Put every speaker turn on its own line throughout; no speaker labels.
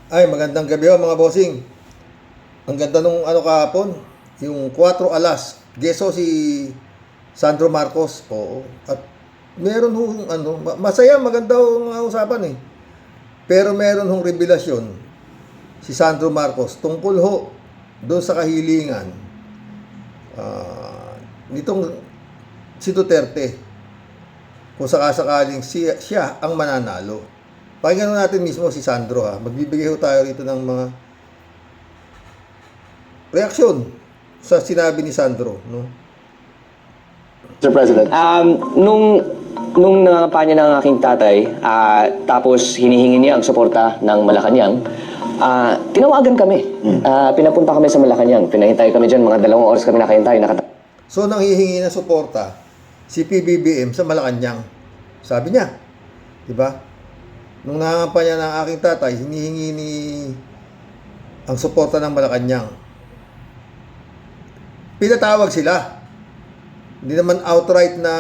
Ay, magandang gabi mga bossing. Ang ganda nung ano kahapon, yung 4 alas. Geso si Sandro Marcos. Oo. At meron hong ano, masaya, maganda ang usapan eh. Pero meron hong revelasyon si Sandro Marcos tungkol ho doon sa kahilingan nitong si Duterte kung sakasakaling siya ang mananalo. Pakinggan natin mismo si Sandro ha. Magbibigay ho tayo rito ng mga reaksyon sa sinabi ni Sandro, no?
Mr. President.
Nung nangangampanya ng aking tatay, tapos hinihingi niya ang suporta ng Malacanang, tinawagan kami. Pinapunta kami sa Malacanang. Pinahintay kami dyan, mga 2 oras kami nakahintay.
So, nanghihingi ng suporta si PBBM sa Malacanang. Sabi niya, di ba? Nung nangangampanya ng aking tatay, hinihingi ni ang suporta ng Malacanang. Pinatawag sila. Hindi naman outright na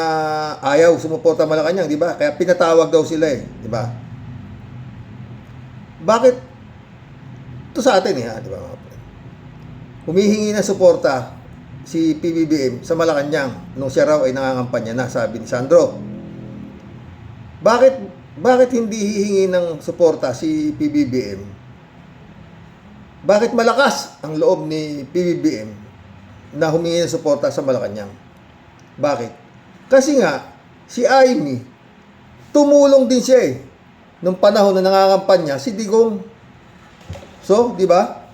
ayaw sumuporta Malacanang, di ba? Kaya pinatawag daw sila eh, di ba? Bakit? Ito sa atin eh, ha? Di ba? Humihingi ng suporta si PBBM sa Malacanang nung siya raw ay nangangampanya na, sabi ni Sandro. Bakit hindi hihingi ng suporta si PBBM? Bakit malakas ang loob ni PBBM na humingi ng suporta sa Malacanang? Bakit? Kasi nga, si Amy, tumulong din siya eh. Nung panahon na nangangampanya, si Digong. So, di ba?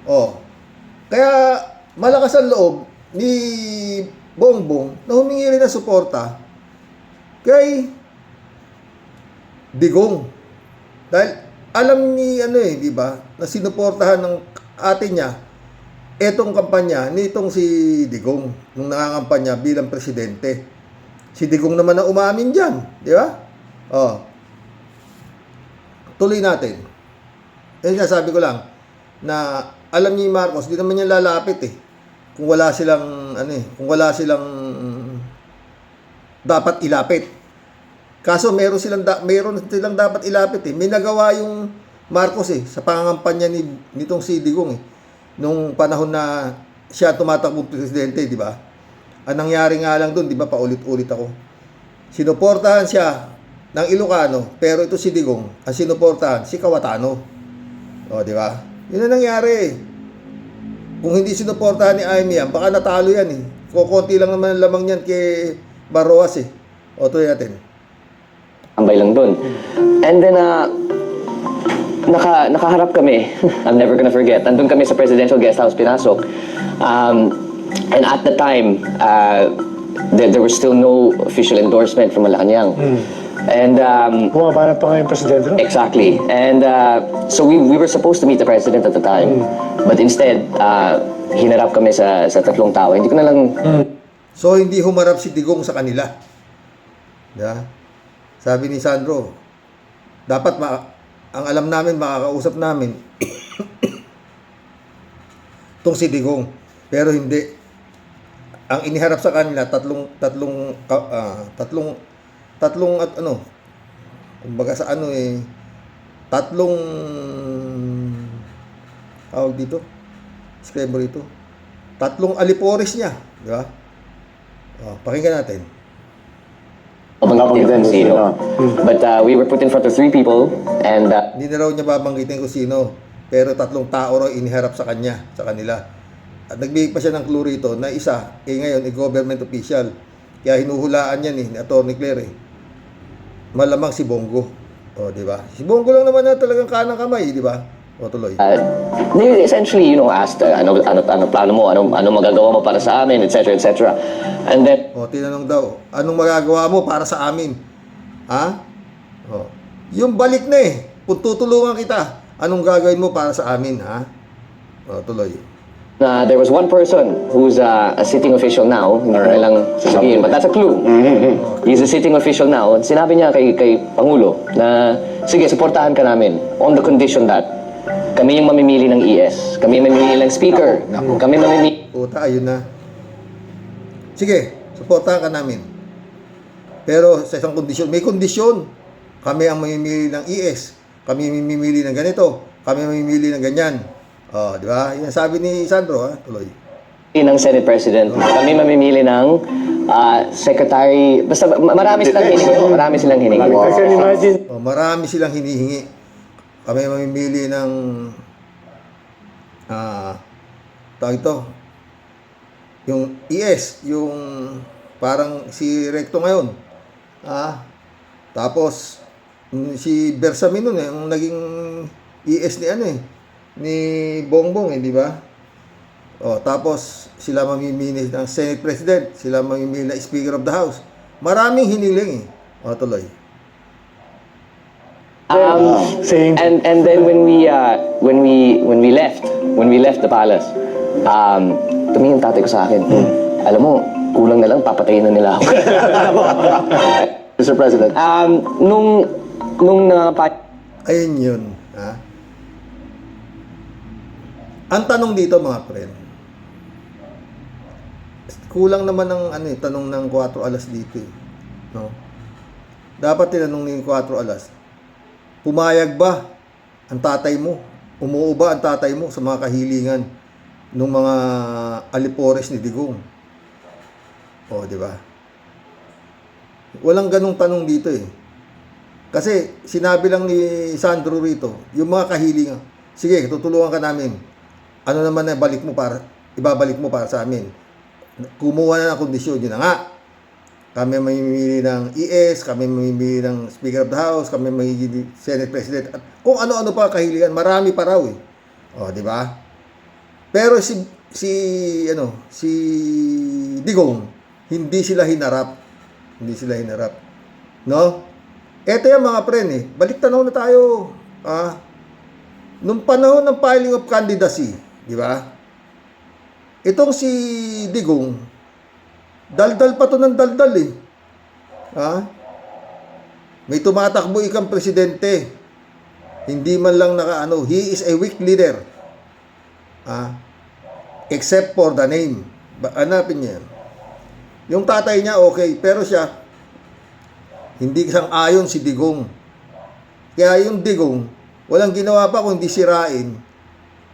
Oh. Kaya, malakas ang loob ni Bongbong na humingi rin ng suporta kay Digong. Dahil, alam ni, di ba, na sinuportahan ng ate niya etong kampanya nitong si Digong nung nangangampanya bilang presidente. Si Digong naman na umamin dyan. Di ba? Oh. Tuloy natin. Nga sabi ko lang na alam ni Marcos, di naman niya lalapit eh. Kung wala silang, kung wala silang dapat ilapit. Kaso meron silang dapat ilapit eh. May nagawa yung Marcos eh sa pangangampanya nitong si Digong eh. Nung panahon na siya tumatakbong presidente, di ba? Ang nangyari nga lang doon, di ba, paulit-ulit ako. Sinuportahan siya ng Ilocano, pero ito si Digong, ang sinuportahan si Cayetano. O, di ba? Yun ang nangyari. Kung hindi sinuportahan ni Amy yan, baka natalo yan eh. Kukunti lang naman ang lamang yan kay Barroas eh. O, tuloy natin.
Tambay lang doon. And then, nakaharap kami. I'm never gonna forget. Nandun kami sa presidential guest house, pinasok. And at the time, there was still no official endorsement from Malacanang. And
Bumabanat pa ngayon presidente, no?
exactly. And so we were supposed to meet the president at the time. But instead, hinarap kami sa 3 tao. Hindi ko na lang...
So, hindi humarap si Digong sa kanila. Yeah. Sabi ni Sandro, dapat ang alam namin, makakausap namin itong si Digong. Pero hindi. Ang iniharap sa kanila, tatlong at kumbaga sa tatlong tawag dito, scribe ito, tatlong alipores niya, di ba? Pakinggan natin.
Babanggitin kung sino. But we were put in front of 3 people and...
Hindi na raw niya babanggitin kung sino, pero 3 tao raw iniharap sa kanila. At nagbigay pa siya ng clue rito na isa, ngayon, government official. Kaya hinuhulaan yan ni Atty. Claire eh. Malamang si Bongo. O, di ba? Si Bongo lang naman na talagang kanang kamay, di ba? O, tuloy.
They essentially, asked, ano plano mo, ano magagawa mo para sa amin, etc., etc. And then...
O, tinanong daw, anong magagawa mo para sa amin? Ha? O, yung balik na eh. Kung tutulungan kita, anong gagawin mo para sa amin, ha? O, tuloy.
there was one person who's a sitting official now, hindi ko lang sasabihin, but that's a clue. He's a sitting official now. Sinabi niya kay Pangulo na, sige, suportahan ka namin on the condition that kami yung mamimili ng ES, kami yung mamimili ng speaker, kami mamimili...
Puta, ayun na. Sige, suportahan ka namin. Pero sa isang kondisyon, may kondisyon. Kami ang mamimili ng ES. kami mamimili ng ganito, kami mamimili ng ganyan. Oh, di ba? Yan sabi ni Sandro, ha? Tuloy.
ng Senate President. Kami mamimili ng secretary. Basta marami silang hiningi. Marami silang hiningi.
I can imagine.
Oh, marami silang hinihingi. Kami mamimili ng tawag ito, yung ES, yung parang si Recto ngayon. Tapos si Bersamin nun yung naging ES ni ni Bongbong di ba? Oh, tapos sila mamimili ng Senate President, sila mamimili ng Speaker of the House. Maraming hiniling tuloy.
Saying
And then when we left the palace, tumingin tatay ko sa akin. Alam mo, kulang na lang papatayin na nila ako.
Mr. President.
Nung
Ayun yun. Ang tanong dito mga friend, kulang naman ng tanong ng 4 alas dito no? Dapat tinanong ng 4 alas, pumayag ba ang tatay mo? Umuo ba ang tatay mo sa mga kahilingan ng mga alipores ni Digong? Di ba? Walang ganong tanong dito Kasi sinabi lang ni Sandro rito, yung mga kahilingan, sige, tutulungan ka namin. Ano naman na ibabalik mo para sa amin. Kumuha na ng kondisyon, yun na nga. Kami mamimili ng ES, kami mamimili ng Speaker of the House, kami mamimili Senate President, at kung ano-ano pa kahilingan, marami pa raw di ba? Pero si Digong, hindi sila hinarap. No? Eto yung mga friend balik tanaw na tayo. Nung panahon ng filing of candidacy, di ba? Itong si Digong, daldal pa to ng daldal May tumatakbo ikang presidente. Hindi man lang he is a weak leader. Except for the name. Hanapin niya yan. Yung tatay niya okay, pero siya hindi sang-ayon si Digong. Kaya yung Digong, walang ginawa pa kundi sirain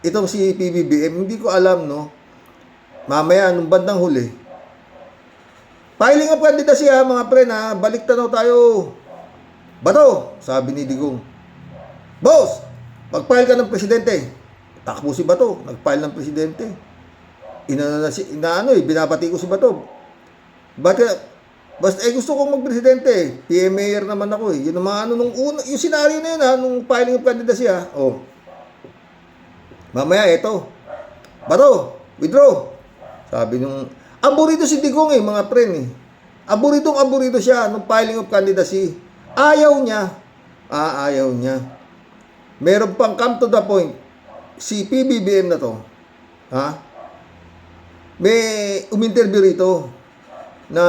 itong si PBBM. Hindi ko alam, no? Mamaya, nung bandang huli, filing of candidacy mga friend balik tanaw tayo. Bato, sabi ni Digong. Boss, mag-file ka ng presidente. Takbo si Bato, nag-file ng presidente. Binapati ko si Bato. Basta gusto kong mag-presidente. PM mayor naman ako Yun ang mga nung una, yung scenario na yun nung filing of candidacy Mamaya ito. Bato, withdraw. Sabi nung aburito si Digong mga friend Aburito siya nung filing of candidacy. Ayaw niya. Meron pang come to the point si PBBM na to. May uminterview rito na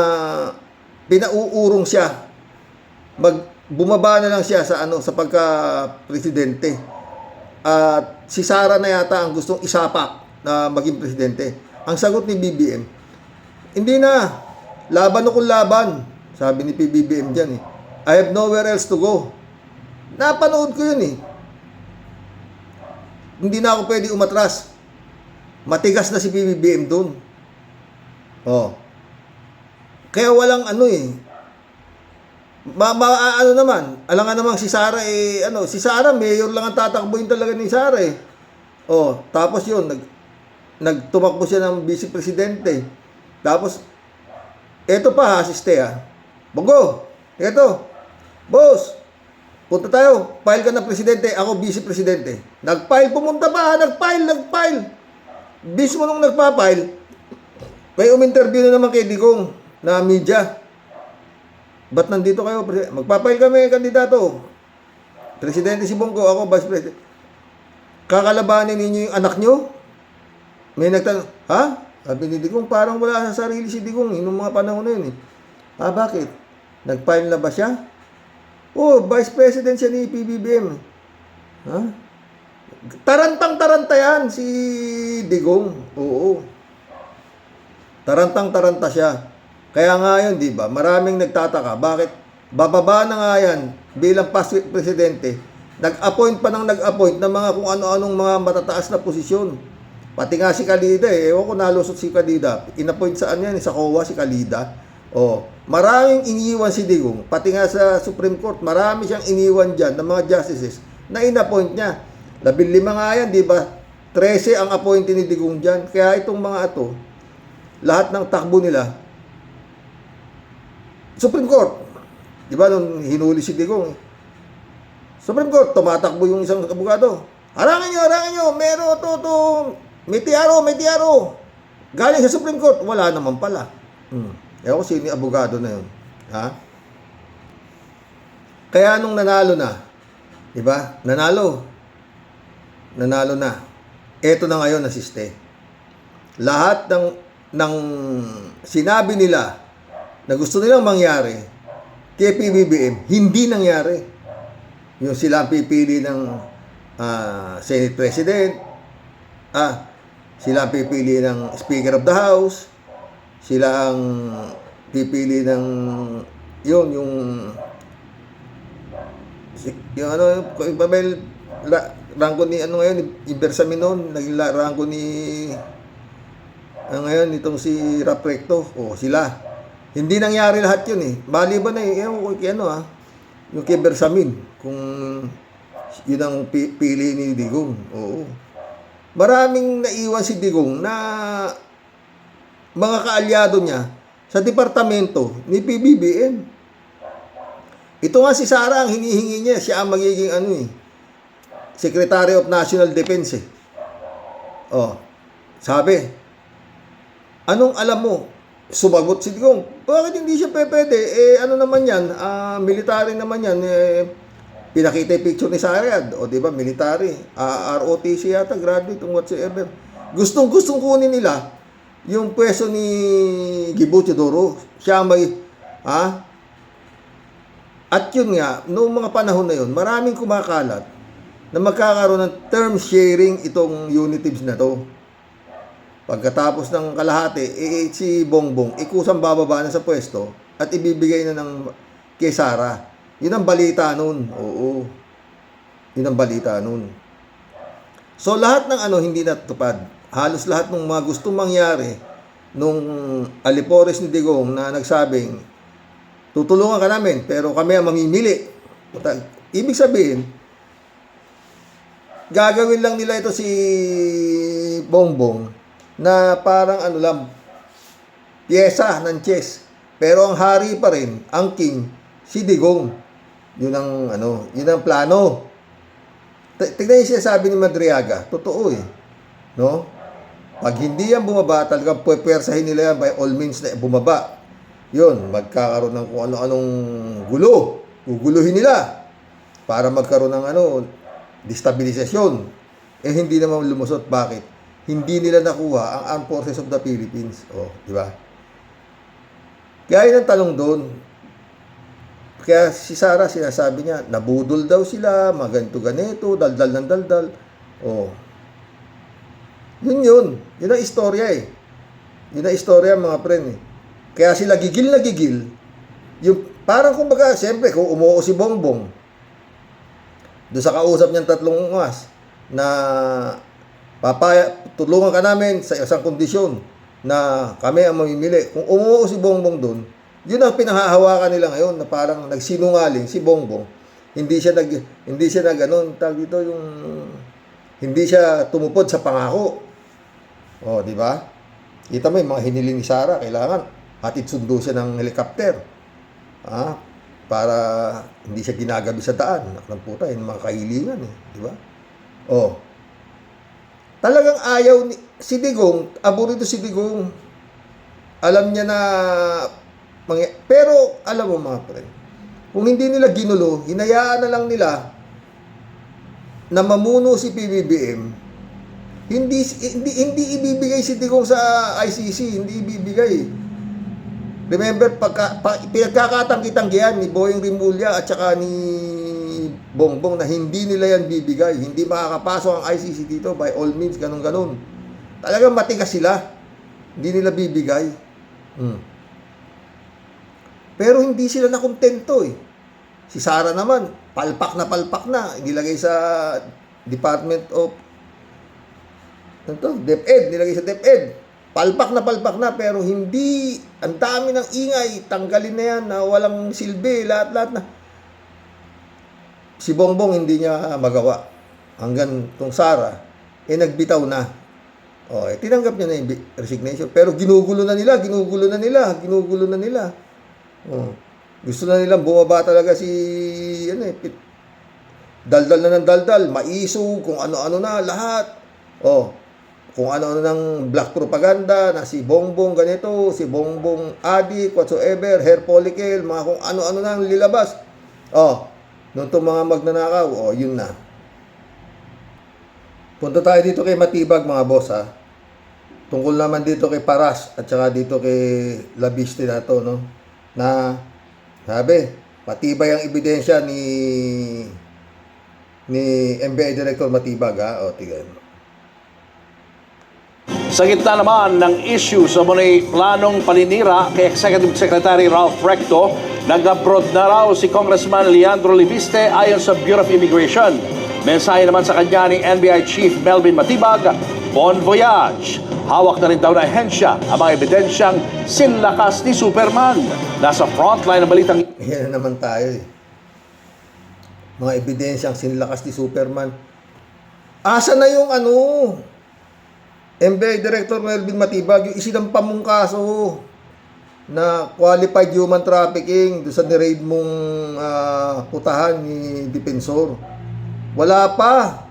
pinauurong siya. Bumaba na lang siya sa sa pagka-presidente. At si Sara na yata ang gustong isapak na maging presidente. Ang sagot ni BBM, hindi na. Laban akong laban. Sabi ni PBBM dyan I have nowhere else to go. Napanood ko yun Hindi na ako pwede umatras. Matigas na si PBBM dun. Kaya walang naman, alangan namang si Sara si Sara mayor lang ang tatakbuhin talaga ni Sara tapos yun nagtumakbo siya ng vice presidente. Tapos eto pa asiste Bongo, eto. Boss, punta tayo, file ka ng presidente, ako vice presidente. Pumunta pa, nag-file. Bismo nung nagpa-file, may uminterview na naman kay Digong na media. Ba't nandito kayo? Magpa-file kami, kandidato. Presidente si Bongo, ako vice president. Kakalabanin ninyo yung anak nyo? May nagtanong, Sabi ni Digong, parang wala sa sarili si Digong nung mga panahon na yun bakit? Nag-file na ba siya? Vice president siya ni PBBM. Tarantang-taranta yan si Digong. Oo. Tarantang-taranta siya. Kaya nga yun, di ba? Maraming nagtataka. Bakit? Bababa na nga yan bilang past presidente. Nag-appoint pa ng nag-appoint ng mga kung ano-anong mga matataas na posisyon. Pati nga si Kalida ewan ko nalusot si Kalida. In-appoint saan yan? Sa COA si Kalida. Maraming iniwan si Digong. Pati nga sa Supreme Court, marami siyang iniwan dyan ng mga justices na in-appoint niya. 15 nga yan, di ba? 13 ang appointee ni Digong dyan. Kaya itong mga ito, lahat ng takbo nila, Supreme Court. Di ba nung hinuli si Digong? Supreme Court, tumatakbo yung isang abogado. Harangin nyo, meron to, may tiaro. Galing sa Supreme Court, wala naman pala. Ewan ko sino yung abogado na yun. Ha? Kaya nung nanalo na, di ba? Nanalo na. Eto na ngayon nasiste. Lahat ng sinabi nila na gusto nilang mangyari kay PBBM, hindi nangyari. Yung sila ang pipili ng Senate President, sila ang pipili ng Speaker of the House, sila ang pipili ng yung rangko ni ngayon, Ibersaminon, naging rangko ni ngayon itong si Raprecto, sila. Hindi nangyari lahat yun Maliban na yung kay Bersamin, kung yun ang pili ni Digong. Maraming naiwan si Digong na mga kaalyado niya sa departamento ni PBBM. Ito nga si Sara ang hinihingi niya, siya ang magiging Secretary of National Defense. Sabi, anong alam mo? Sumagot si Digong, bakit hindi siya pwede? Ano naman yan? Military naman yan. Pinakita yung picture ni Sarad. Di ba? Military. ROTC yata, graduate, whatsoever. Gustong kunin nila yung pwesto ni Gibo Teodoro. Siya may, At yun nga, noong mga panahon na yun, maraming kumakalat na magkakaroon ng term sharing itong unitives na to. Pagkatapos ng kalahati, si Bongbong, kusang bababa na sa pwesto at ibibigay na ng kay Sara. Yun ang balita nun. Yun ang balita nun. So, lahat ng hindi natupad. Halos lahat ng mga gustong mangyari nung alipores ni Digong na nagsabing, tutulungan ka namin, pero kami ang mamimili. Ibig sabihin, gagawin lang nila ito si Bongbong na parang pyesa ng chess. Pero ang hari pa rin, ang king, si Digong. Yun ang plano. Tignan yung sinasabi ni Madriaga, totoo no? Pag hindi yan bumaba, talagang pwersahin nila yan by all means na bumaba. Yun, magkakaroon ng kung ano-anong gulo. Guguluhin nila para magkaroon ng destabilisasyon. Hindi naman lumusot. Bakit? Hindi nila nakuha ang Armed Forces of the Philippines. Di ba? Kaya yun ang tanong doon. Kaya si Sara, sinasabi niya, nabudol daw sila, ganito, daldal ng daldal. Yun ang istorya Yun ang istorya mga friend Kaya sila gigil na gigil. Yung, parang kumbaga, siyempre, kung umuo si Bongbong, doon sa kausap niyang 3 ungas, na tulungan ka namin sa isang kondisyon na kami ang mamimili. Kung umuo si Bongbong doon, yun ang pinahahawakan nila ngayon na parang nagsinungaling si Bongbong. Hindi siya hindi siya tumupod sa pangako. Di ba? Kita mo yung mga hiniling ni Sara, kailangan hatid sundo siya ng helicopter. Para hindi siya ginagabi sa daan. Naklang puta, yung mga kahilingan di ba? Talagang ayaw si Digong, aburito si Digong. Alam niya na pero alam mo mga friend, kung hindi nila ginulo, hinayaan na lang nila na mamuno si PBBM, hindi ibibigay si Digong sa ICC, hindi ibibigay. Remember, pinagkakatanggi-tanggihan ni Boying Rimulya at saka ni Bongbong na hindi nila yan bibigay. Hindi makakapasok ang ICC dito by all means, ganun-ganun. Talagang matigas sila. Hindi nila bibigay. Pero hindi sila nakontento Si Sara naman, palpak na, nilagay sa Department of DepEd, nilagay sa DepEd. Palpak na, pero hindi, ang dami ng ingay, tanggalin na yan, na walang silbi, lahat na. Si Bongbong hindi niya magawa. Hanggang tong Sara, nagbitaw na. Tinanggap niya na yung resignation. Pero ginugulo na nila. Gusto na nilang bumaba talaga si, daldal na ng daldal, maiso, kung ano-ano na, lahat. Kung ano-ano ng black propaganda, na si Bongbong ganito, si Bongbong adik, whatsoever, hair follicle, mga kung ano-ano na lilabas. Noon itong mga magnanakaw, yun na. Punta tayo dito kay Matibag, mga boss, ha. Tungkol naman dito kay Paras at saka dito kay Labiste na to, no? Na, sabi, matibay ang ebidensya ni NBI Director Matibag, ha? Tignan.
Sa gitna naman ng issue sa munay planong paninira kay Executive Secretary Ralph Recto, nag-abroad na raw si Congressman Leandro Libiste ayon sa Bureau of Immigration. Mensahe naman sa kanya ni NBI Chief Melvin Matibag, Bon voyage! Hawak na rin daw na ahensya ang mga ebidensyang sinlakas ni Superman. Nasa frontline ng balitang
Yan na naman tayo, Mga ebidensyang sinlakas ni Superman. Asa na yung NBI Director Melvin Matibag, yung isinampam mong kaso na qualified human trafficking doon sa ni-raid mong putahan ni Depensor. Wala pa.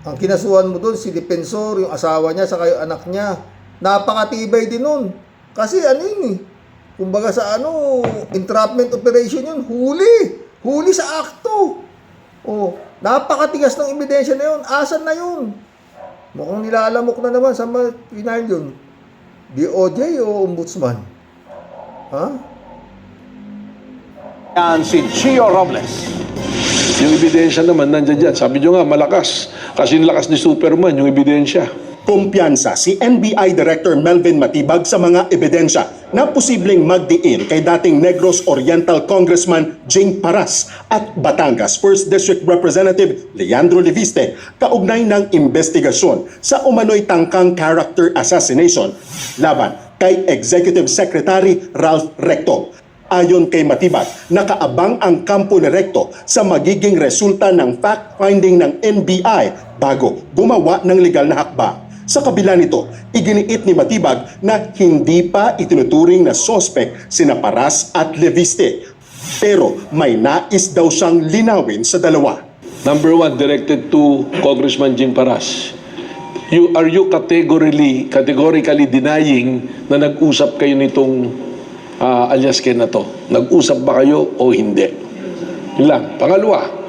Ang kinasuhan mo doon, si Depensor, yung asawa niya, saka yung anak niya. Napakatibay din nun. Kasi kumbaga sa entrapment operation yun, huli sa akto. Napakatigas ng ebidensya na yun. Asan na yun? Mukhang nilalamok na naman sa final yun. DOJ o Ombudsman?
yan si Gio Robles.
Yung ebidensya naman nandiyan dyan. Sabi nyo nga, malakas. Kasi lakas ni Superman yung ebidensya.
Kumpiyansa si NBI Director Melvin Matibag sa mga ebidensya na posibleng magdiin kay dating Negros Oriental Congressman Jing Paras at Batangas 1st District Representative Leandro Libiste kaugnay ng investigasyon sa umano'y tangkang character assassination laban kay Executive Secretary Ralph Recto. Ayon kay Matibag, nakaabang ang kampo ni Recto sa magiging resulta ng fact-finding ng NBI bago gumawa ng legal na hakbang. Sa kabila nito, iginiit ni Matibag na hindi pa itinuturing na sospek sina Paras at Libiste. Pero may nais daw siyang linawin sa dalawa.
Number one, directed to Congressman Jing Paras. Are you categorically denying na nag-usap kayo nitong alias Ken na to? Nag-usap ba kayo o hindi? Yun lang. Pangalawa,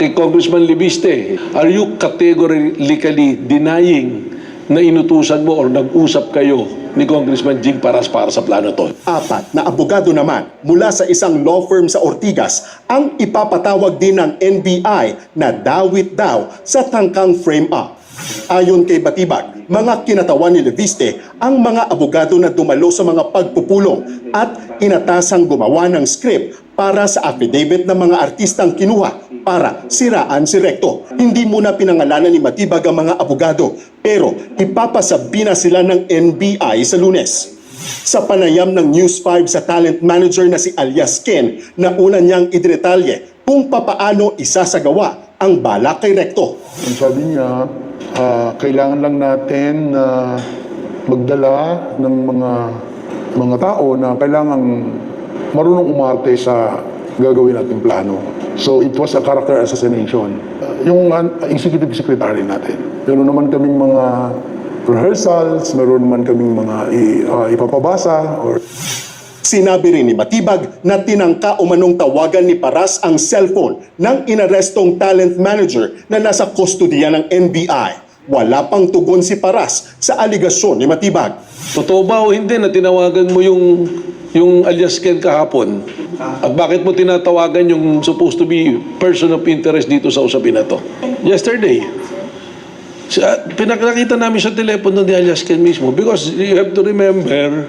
kay Congressman Libiste, are you categorically denying na inutusan mo or nag-usap kayo ni Congressman Jing Paras para sa plano to?
Apat na abogado naman mula sa isang law firm sa Ortigas ang ipapatawag din ng NBI na dawit daw sa tangkang frame-up. Ayon kay Batibag, mga kinatawan ni Libiste ang mga abogado na dumalo sa mga pagpupulong at inatasang gumawa ng script para sa affidavit ng mga artistang kinuha para siraan si Recto. Hindi muna pinangalanan ni Matibag ang mga abogado, pero ipapasabi na sila ng NBI sa Lunes. Sa panayam ng News 5 sa talent manager na si alias Ken, na una niyang idetalye kung papaano isasagawa ang balak kay Recto.
Ang sabi niya, kailangan lang natin na magdala ng mga tao na kailangan marunong umarte sa gagawin nating plano. So it was a character assassination. Yung executive secretary natin. Meron naman kaming mga rehearsals, meron naman kaming mga ipapabasa or
Sinabi rin ni Matibag na tinangka umanong tawagan ni Paras ang cellphone ng inarestong talent manager na nasa kustodiya ng NBI. Wala pang tugon si Paras sa aligasyon ni Matibag.
Totoo ba o hindi na tinawagan mo yung alias Ken kahapon? At bakit mo tinatawagan yung supposed to be person of interest dito sa usapin na to? Yesterday. Pinakita namin sa telepono ni alias Ken mismo because you have to remember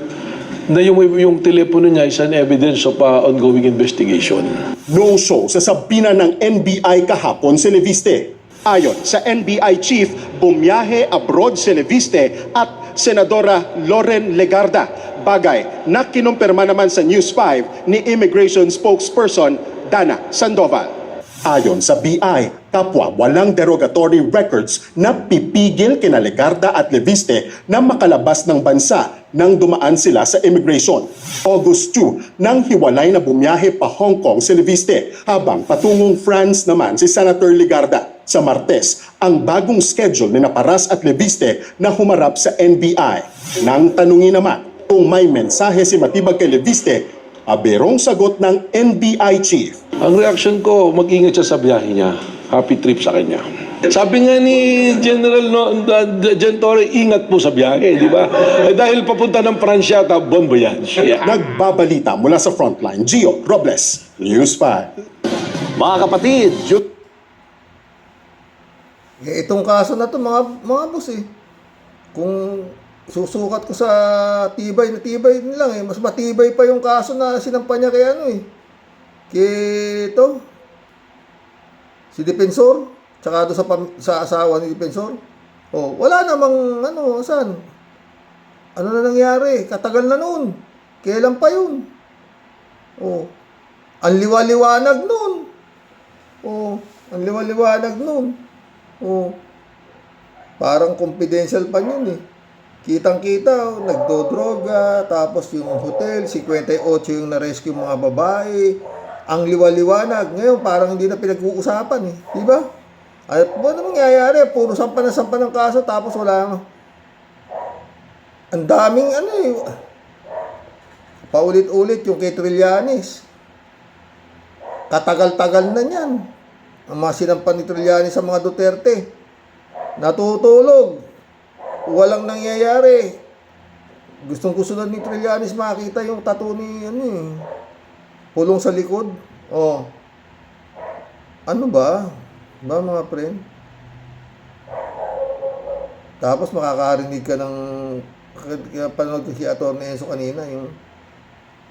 na yung telepono niya is an evidence of ongoing investigation.
No-show sa sabina ng NBI kahapon si Leviste. Ayon sa NBI chief, bumiyahe abroad si Leviste at Senadora Loren Legarda, bagay na kinumpirma naman sa News 5 ni Immigration Spokesperson Dana Sandoval. Ayon sa BI, kapwa walang derogatory records na pipigil kina Legarda at Leviste na makalabas ng bansa nang dumaan sila sa immigration. August 2, nang hiwalay na bumiyahe pa Hong Kong si Leviste, habang patungong France naman si Senator Legarda. Sa Martes, ang bagong schedule ni Paras at Leviste na humarap sa NBI. Nang tanungin naman kung may mensahe si Matibag kay Leviste, aberong sagot ng NBI chief.
Ang reaction ko, mag-ingat siya sa biyahe niya. Happy trip sa kanya. Sabi nga ni General Gentore, ingat po sa biyahe, di ba? Dahil papunta ng Pransya, bon voyage. Yeah.
Nagbabalita mula sa frontline, Gio Robles, News 5.
Mga kapatid,
Itong kaso na to mga boss kung susukat ko sa tibay lang mas matibay pa yung kaso na sinampa niya kay kay si Defensor, tsaka doon sa asawa ni Defensor. Wala namang saan? Ano na nangyari? Katagal na noon. Kailan pa yun? Ang liwa-liwanag noon. Ang liwa-liwanag noon. Parang confidential pa yun Kitang-kita, nagdodroga, tapos yung hotel, 58 yung na-rescue mga babae. Ang liwa-liwanag. Ngayon, parang hindi na pinag-uusapan Di ba? At ano mangyayari? Puro sampa ng kaso, tapos wala. Ang daming paulit-ulit yung kay Trillanes. Katagal-tagal na niyan. Ang mga sinampan ni Trillanes sa mga Duterte. Natutulog. Walang nangyayari. Gustong-gusto na ni Trillanes makita yung tattoo ni pulong sa likod. Ano ba? Mga friend? Tapos makakarinig ka ng panood ko si Atty. Enzo kanina, yung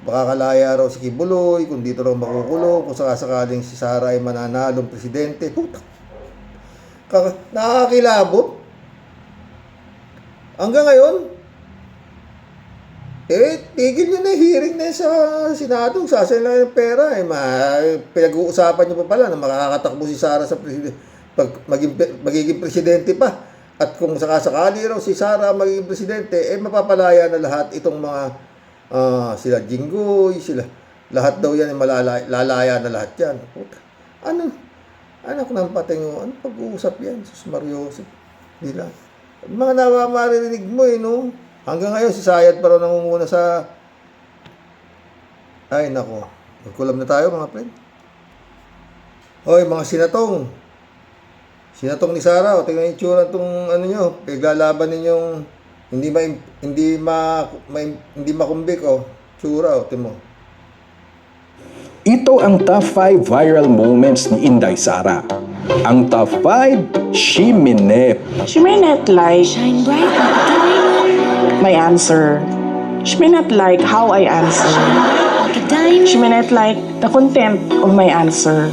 baka kalaya raw si Kibuloy, kung dito raw makukulong, kung sakasakaling si Sara ay mananalong presidente. Putak. Nakakilabot. Hanggang ngayon, tigil nyo na hearing na sa Senado, sasayang lang ng pera. Pinag-uusapan nyo pa pala na makakatakbo si Sara sa pag magiging presidente pa. At kung sakasakali raw si Sara magiging presidente, mapapalaya na lahat itong mga sila Jinggoy, sila lahat daw yan lalaya na lahat yan. Puta. Anak ng patingo, ano pag-uusap yan? Sus Marioso. Nila. Mga maririnig mo Hanggang ngayon si Sayad pa raw nangunguna sa nako. Magkulam na tayo mga friend. Hoy mga sinatong. Sinatong ni Sara, tingnan yung itsura itong nyo, paglalaban ninyong hindi makumbik tsura timo.
Ito ang top 5 viral moments ni Inday Sara. Ang top 5, she minep.
She may not like shine bright my answer. She may not like how I answer. She may not like the content of my answer.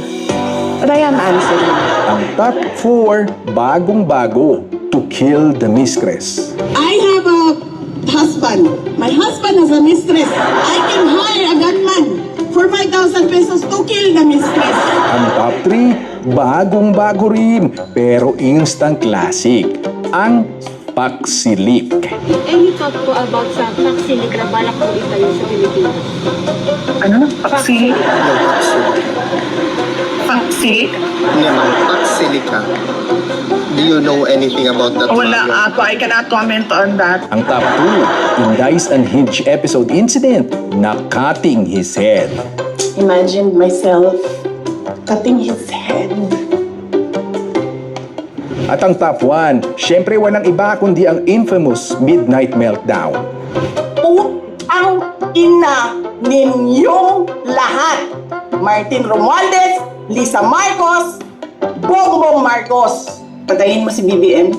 But I am answering.
Ang top 4, bagong-bago, to kill the mistress.
I have a husband. My husband has a mistress. I can hire a gunman for 5,000 pesos to kill the mistress.
Ang top 3, bagong-bago rin, pero instant classic. Ang paksilik.
Any talk po about sa paksilik na balak po itayo sa Pilipinas?
Ano? Paksilik? Paksilik?
Naman, paksilika. Do you know anything about that?
Wala ako. I cannot comment on that.
Ang top 2, Inday's unhinged episode incident na cutting his head.
Imagine myself cutting his head.
At ang top 1, syempre walang iba kundi ang infamous Midnight Meltdown.
Ang ina ninyong lahat. Martin Romualdez, Lisa Marcos, Bongbong Marcos.
patayin mo si BBM,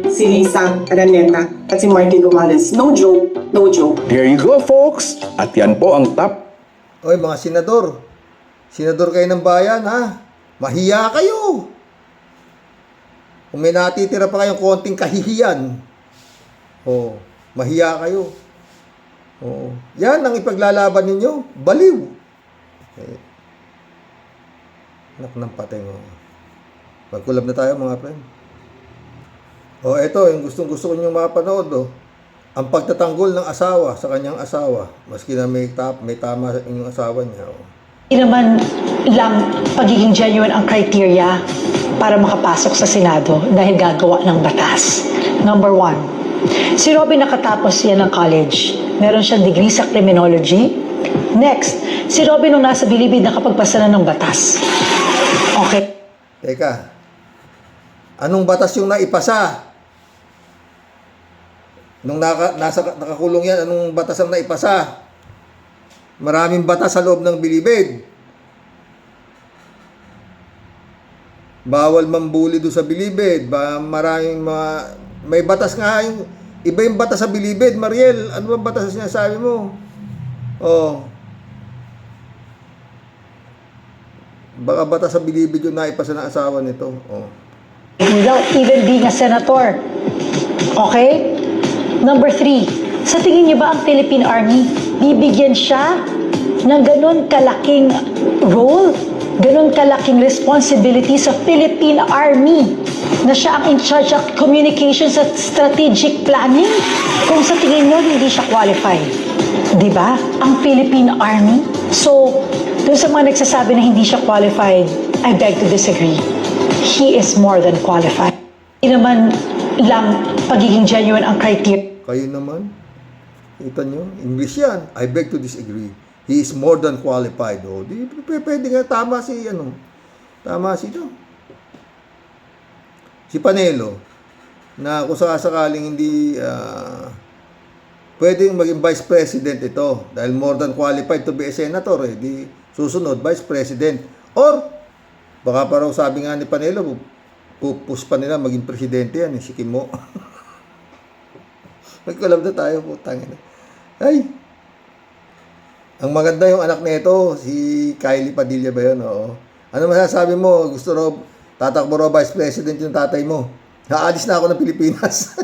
si Lisa Araneta, at si Martin Romualdez. No joke, no joke.
There you go, folks. At yan po ang top
Oy, mga senador. Senador kayo ng bayan, ha? Mahiya kayo. Kung may natitira pa kayong konting kahihiyan, mahiya kayo. Yan ang ipaglalaban ninyo. Baliw. Anak ng patay mo. Magkulab na tayo, mga friend. Ito, yung gustong-gusto ko nyo mapanood, ang pagtatanggol ng asawa sa kanyang asawa, maski na may tama yung asawa niya.
Hindi naman lang pagiging genuine ang criteria para makapasok sa Senado dahil gagawa ng batas. Number 1, si Robin nakatapos yan ng college. Meron siyang degree sa criminology. Next, si Robin nung nasa bilibid nakapagpasa na ng batas. Okay.
Teka, anong batas yung naipasa? Nung nakakulong yan, anong batas ang naipasa? Maraming batas sa loob ng bilibid. Bawal mambuli doon sa bilibid. Maraming may batas nga. Iba yung batas sa bilibid, Mariel. Ano ba batas na sinasabi mo? Baka batas sa bilibid yung naipasa ng asawa nito.
Without even being a senator. Okay? Number 3, sa tingin niyo ba ang Philippine Army, bibigyan siya ng ganun kalaking role, ganun kalaking responsibility sa Philippine Army na siya ang in charge of communications at strategic planning? Kung sa tingin niyo hindi siya qualified. Di ba? Ang Philippine Army. So, doon sa mga nagsasabi na hindi siya qualified, I beg to disagree. He is more than qualified. Hindi naman lang pagiging genuine ang criteria.
Kayo naman, kita nyo, English yan. I beg to disagree. He is more than qualified. Di pwede nga, tama si Panelo, na kung sakaling hindi pwedeng maging vice president ito dahil more than qualified to be a senator. Di susunod, vice president. Or, baka pa raw sabi nga ni Panelo, pupus pa nila maging presidente yan, si Kimo. Magkulab na tayo, putang ina. Ay! Ang maganda yung anak nito, si Kylie Padilla ba yun? Oo. Ano masasabi mo? Gusto raw, tatakbo raw vice president yung tatay mo. Haalis na ako ng Pilipinas.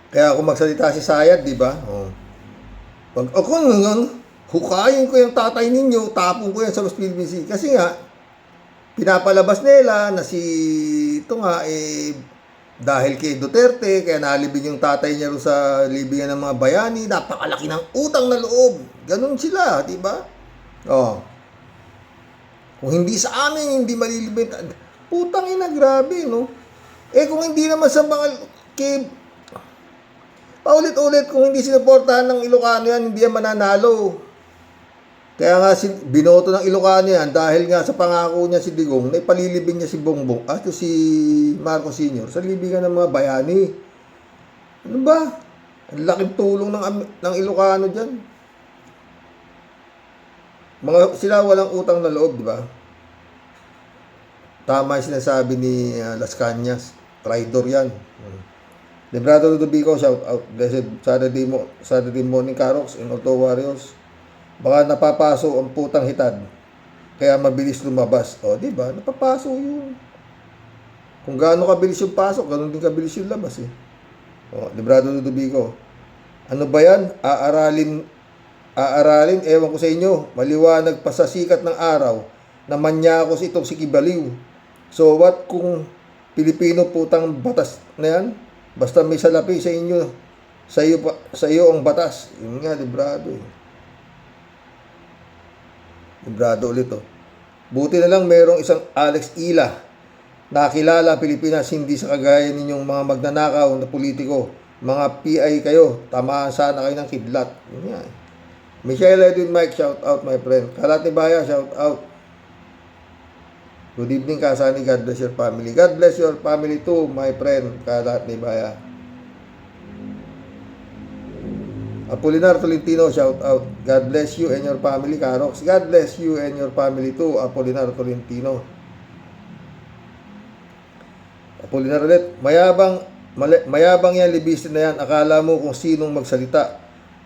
Kaya kung magsalita si Sayad, di ba? Pag ako hukayin ko yung tatay ninyo, tapong ko yan sa Los Philippines. Kasi nga, pinapalabas nila na ito nga, dahil kay Duterte, kaya nalibing yung tatay niya rin sa libingan ng mga bayani, napakalaki ng utang na loob. Ganun sila, di ba? Kung hindi sa amin, hindi malilibing. Putang ina, grabe, no? Kung hindi naman sa mga, paulit-ulit, kung hindi sinuportahan ng Ilocano yan, hindi yan mananalo. Kaya nga binoto ng Ilocano yan dahil nga sa pangako niya si Digong na ipalilibing niya si Bongbong at si Marcos Sr. sa libingan ng mga bayani. Ano ba? Ang laking tulong ng Ilocano dyan. Sila walang utang na loob, di ba? Tama yung sinasabi ni Las Cañas. Traidor yan. Librado Ludovico, shout out. Blessed Saturday morning, Carox and Auto Warriors. Baka napapaso ang putang hitad. Kaya mabilis lumabas. Di ba? Napapaso yun. Kung gaano kabilis yung pasok, ganoon din kabilis yung labas eh. Librado Ludovico. Ano ba yan? Aaralin, ewan ko sa inyo. Maliwanag pa sa sikat ng araw na manyakos itong si Kibaliw. So what kung Pilipino putang batas na yan? Basta may salapi sa inyo. Sa iyo ang batas. Yun nga, librado eh. Librado ulit Buti na lang mayroong isang Alex Ila na kilala ang Pilipinas, hindi sa kagaya ninyong mga magnanakaw na politiko. Mga PI kayo, tamaan sana kayo ng kidlat. Yun nga. Michelle Edwin Mike, shout out my friend. Kalat ni Baya, shout out. Good evening, Kasani. God bless your family. God bless your family too, my friend. Kalat ni Baya. Apolinar Tolentino, shout out. God bless you and your family, Karox. God bless you and your family too, Apolinar Tolentino. Apolinar ulit, mayabang yan, libistin na yan. Akala mo kung sinong magsalita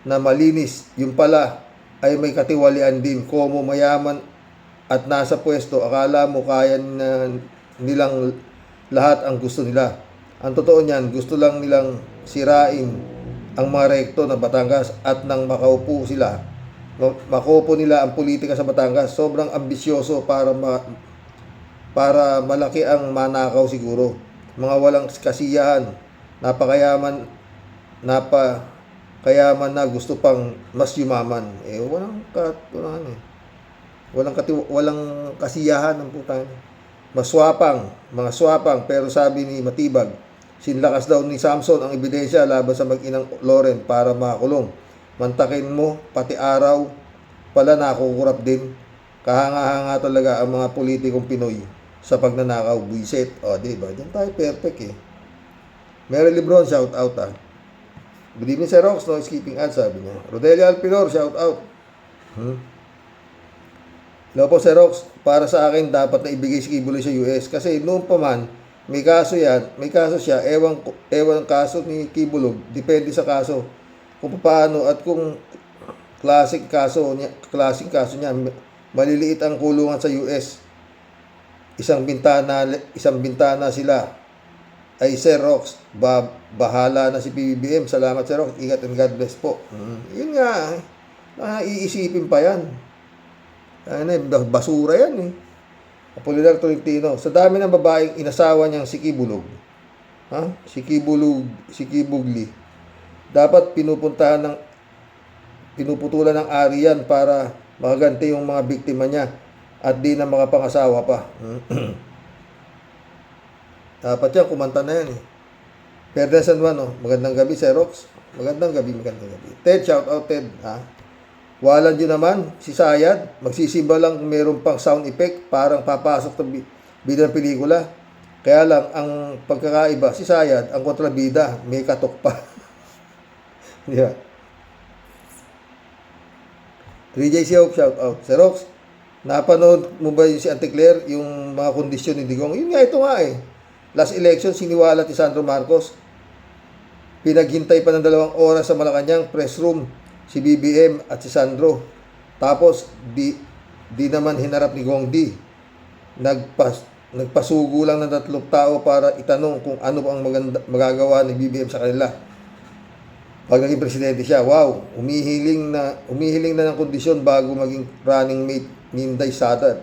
na malinis, yung pala ay may katiwalian din. Komo mayaman at nasa pwesto, akala mo kaya na nilang lahat ang gusto nila. Ang totoo niyan, gusto lang nilang sirain ang mga rekto ng Batangas at nang makaupo nila ang politika sa Batangas. Sobrang ambisyoso para malaki ang manakaw siguro. Mga walang kasiyahan, napakayaman na gusto pang mas yumaman. Walang kasiyahan ng putang. Mga swapang, pero sabi ni Matibag, sinlakas daw ni Samson ang ebidensya laban sa mag-inang Loren para makulong. Mantakin mo, pati araw, pala nakukurap din. Kahanga-hanga talaga ang mga politikong Pinoy sa pagnanakaw, buisit. O, diba? Diyan tayo perfect eh. Mary Lebron, shout out ah. Good evening, Sir Rox, no skipping ads, sabi niya. Rodelia Alpinor, shout out. Hello po, Sir Rox, para sa akin dapat na ibigay si Kibuloy sa US kasi noon pa man may kaso siya, ewan kaso ni Kibulog, depende sa kaso kung paano at kung klaseng kaso niya, maliliit ang kulungan sa US. Isang bintana sila. Ay Sir Rox, bahala na si PBBM. Salamat Sir Rox, ingat and God bless po. Yun nga, iisipin pa yan. Basura yan eh. Apolinar Tolentino, sa dami ng babaeng inasawa niyang si Kibulog, si Kibugli, dapat pinuputulan ng ariyan para makaganti yung mga biktima niya at di na makapangasawa pa. Dapat yan, kumanta na yan eh. Perden San Juan, magandang gabi Sir Rox. Magandang gabi. Ted, shout out Ted. Walan yun naman, si Sayad, magsisimba lang kung meron pang sound effect, parang papasok ng bida ng pelikula. Kaya lang, ang pagkakaiba, si Sayad, ang kontrabida, may katok pa. Di ba? 3JC Hope, shout out. Sir Rox, napanood mo ba yung si Auntie Claire, yung mga kondisyon ni Digong? Yun nga, ito nga eh. Last election, siniwala ni Sandro Marcos. Pinaghintay pa ng 2 oras sa Malacanang press room si BBM at si Sandro. Tapos, di naman hinarap ni Gong D. Nagpasugo lang ng 3 tao para itanong kung ano ang magagawa ni BBM sa kanila. Pag naging presidente siya, wow, umihiling na ng kondisyon bago maging running mate ni Inday Sara.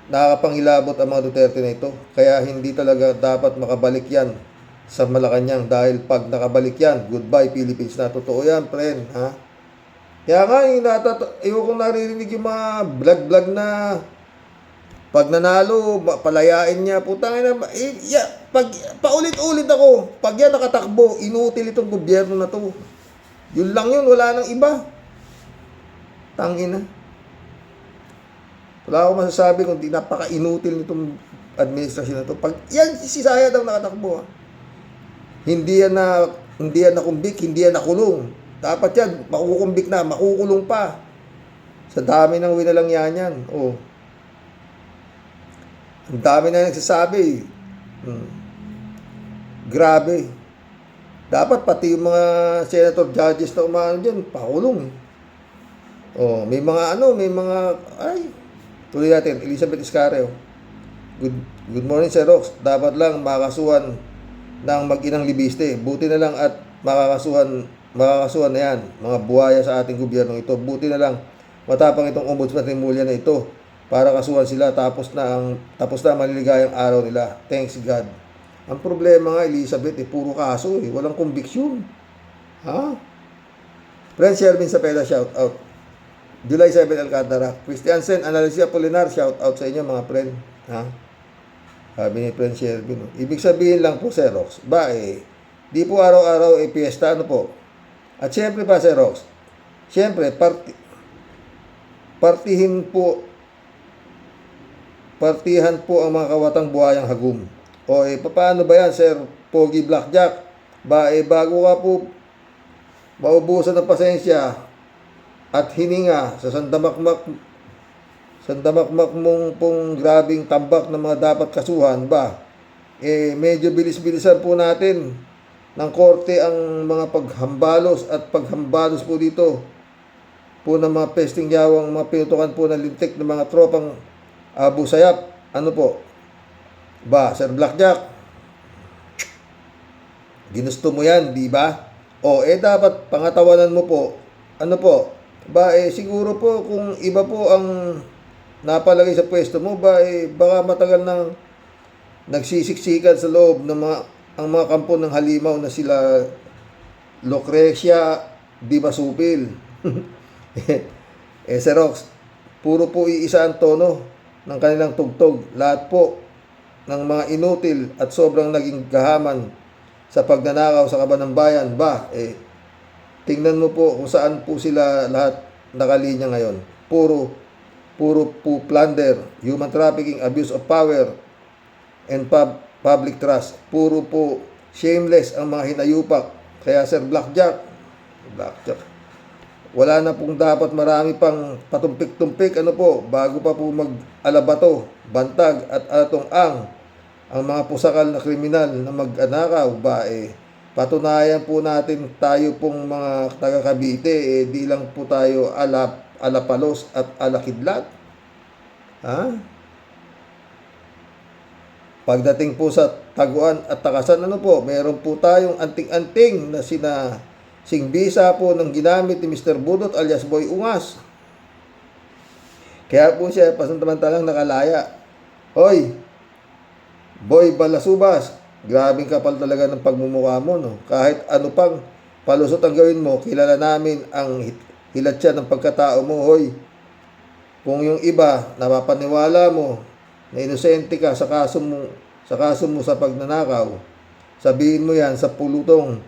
Nakakapangilabot ang mga Duterte na ito. Kaya hindi talaga dapat makabalik yan sa Malacanang dahil pag nakabalik yan, goodbye Philippines na. Totoo yan, friend, ha? Kaya nga, kong naririnig yung mga vlog na pag nanalo, palayain niya, putang ina, pag paulit-ulit ako, pag yan nakatakbo, inutil itong gobyerno na to. Yun lang yun, wala nang iba. Tangina. Wala akong masasabi kundi napaka-inutil nitong administrasyon na to. Pag yan, si Sayad ang nakatakbo, ha? Hindi yan nakumbik, hindi yan nakulong. Dapat yan, makukumbik na, makukulong pa. Sa dami ng winalangyan yan. Oh. Ang dami na nagsasabi. Grabe. Dapat pati yung mga senator judges na umano dyan, pakulong. Oh, may mga tuloy natin, Elizabeth Iscareo. Good morning, Sir Rox. Dapat lang makakasuhan ng mag-inang libiste. Buti na lang at makakasuhan na yan, mga buhaya sa ating gobyerno ito. Buti na lang matapang itong ombudsman Rimulya na ito para kasuhan sila tapos na maliligayang araw nila. Thanks God. Ang problema nga, Elizabeth, puro kaso eh. Walang conviction. Ha? Friend Shervin Sapeda, shout out. July 7 Alcantara. Christiansen, Analisia Polinar, shout out sa inyo mga friend. Ha? Sabi ni Friend Shervin. Ibig sabihin lang po, Sir Rox, di po araw-araw piyesta, ano po? At syempre pa, Sir Rox, syempre, partihan po ang mga kawatang buhayang hagum. O paano ba yan, Sir Pogi Blackjack? Bago ka po maubusan ng pasensya at hininga sa sandamakmak mong pong grabing tambak ng mga dapat kasuhan ba? medyo bilis-bilisan po natin ng korte ang mga paghambalos at paghambalos po dito po ng mga pesting yawang mga pinutukan po ng lintik ng mga tropang Abu Sayyaf. Ano po? Ba, Sir Blackjack? Ginusto mo yan, di ba? O, dapat pangatawanan mo po. Ano po? Ba, siguro po kung iba po ang napalagay sa pwesto mo, ba, baka matagal nang nagsisiksikan sa loob ng ang mga kampo ng halimaw na sila Lucrecia Di Masupil. Sir Rox, puro po iisa ang tono ng kanilang tugtog. Lahat po ng mga inutil at sobrang naging gahaman sa pagnanakaw sa kaban ng bayan. Ba, tingnan mo po kung saan po sila lahat nakalinya ngayon. Puro po plunder, human trafficking, abuse of power, and public trust. Puro po shameless ang mga hinayupak. Kaya Sir Blackjack, wala na pong dapat marami pang patumpik-tumpik bago pa po mag-alabato, bantag at atong ang mga pusakal na kriminal na mag-anakaw. Ba, patunayan po natin tayo pong mga taga Cavite, di lang po tayo alapalos at alakidlat. Pagdating po sa Taguan at Takasan, meron po tayong anting-anting na singbisa po ng ginamit ni Mr. Budot alias Boy Ungas. Kaya po siya pasamtamantalang nakalaya. Hoy, Boy Balasubas, grabing kapal talaga ng pagmumukha mo, no? Kahit ano pang palusot ang gawin mo, kilala namin ang hilatsya ng pagkatao mo, hoy. Kung yung iba, napapaniwala mo na inosente ka sa kaso mo sa pagnanakaw, sabihin mo yan sa pulutong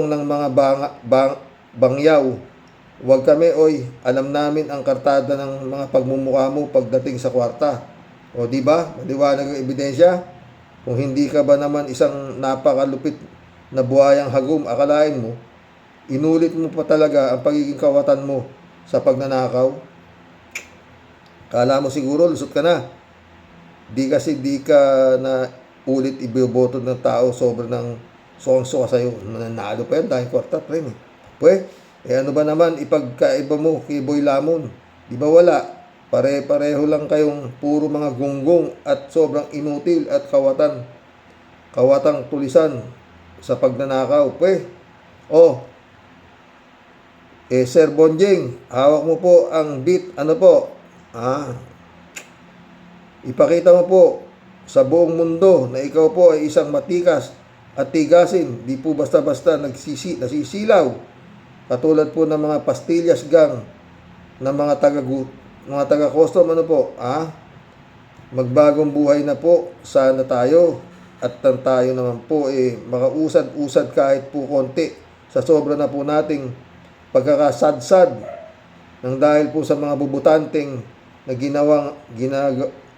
ng mga bangyaw. Huwag kami, oy, alam namin ang kartada ng mga pagmumukha mo pagdating sa kwarta. O di ba? Maliwanag ang ebidensya. Kung hindi ka ba naman isang napakalupit na buhayang hagum, akalain mo, inulit mo pa talaga ang pagiging kawatan mo sa pagnanakaw. Kala mo siguro lusot ka na. Di ka na ulit iboboto ng tao sobrang ng songso ka sa'yo. Nanalo pa yan dahil kwarta pa rin. Ano ba naman ipagkaiba mo kay Boy Lamon? Di ba wala? Pare-pareho lang kayong puro mga gunggong at sobrang inutil at kawatang tulisan sa pagnanakaw. Sir Bonjing, hawak mo po ang beat. Ipakita mo po sa buong mundo na ikaw po ay isang matikas at tigasin. Di po basta-basta nasisilaw. Katulad po ng mga pastillas gang ng mga taga-custom, magbagong buhay na po sana tayo at tayo naman po makausad-usad kahit po konti sa sobra na po nating pagkakasadsad nang dahil po sa mga bubutanteng na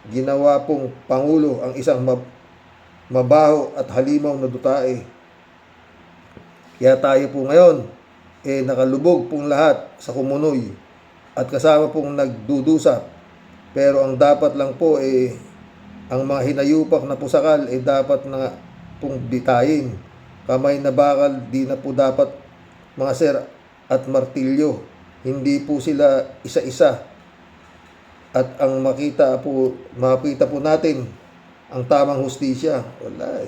ginawa pong Pangulo ang isang mabaho at halimaw na dutae. Kaya tayo po ngayon nakalubog pong lahat sa kumunoy at kasama pong nagdudusa. Pero ang dapat lang po ang mga hinayupak na pusakal dapat na pong bitayin. Kamay na bakal di na po dapat mga sir at martilyo. Hindi po sila isa-isa. At ang makita po natin ang tamang hustisya. Wala